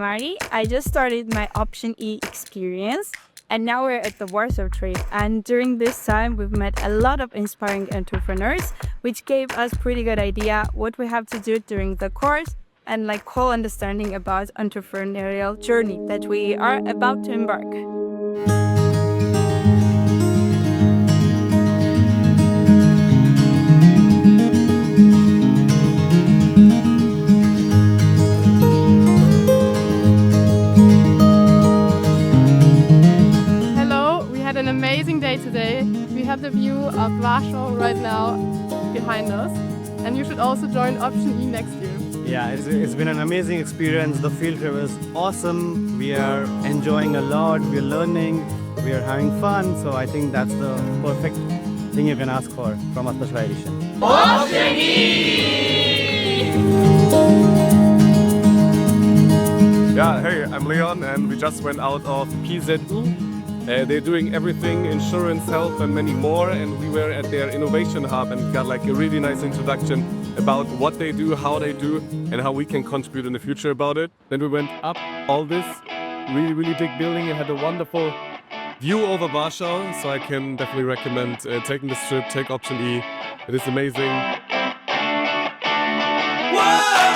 Mari. I just started my Option E experience, and now we're at the Warsaw trip. And during this time, we've met a lot of inspiring entrepreneurs, which gave us pretty good idea what we have to do during the course and like whole understanding about entrepreneurial journey that we are about to embark. An amazing day today. We have the view of Warsaw right now behind us, and you should also join Option E next year. Yeah, it's been an amazing experience. The field trip is awesome. We are enjoying a lot. We're learning. We are having fun. So I think that's the perfect thing you can ask for from a special edition. Option E! Yeah, hey, I'm Leon, and we just went out of PZU. They're doing everything, insurance, health, and many more, and we were at their innovation hub and got like a really nice introduction about what they do, how they do, and how we can contribute in the future about it. Then we went up all this really big building and had a wonderful view over Warsaw, so I can definitely recommend taking this trip, take Option E. It is amazing. Whoa!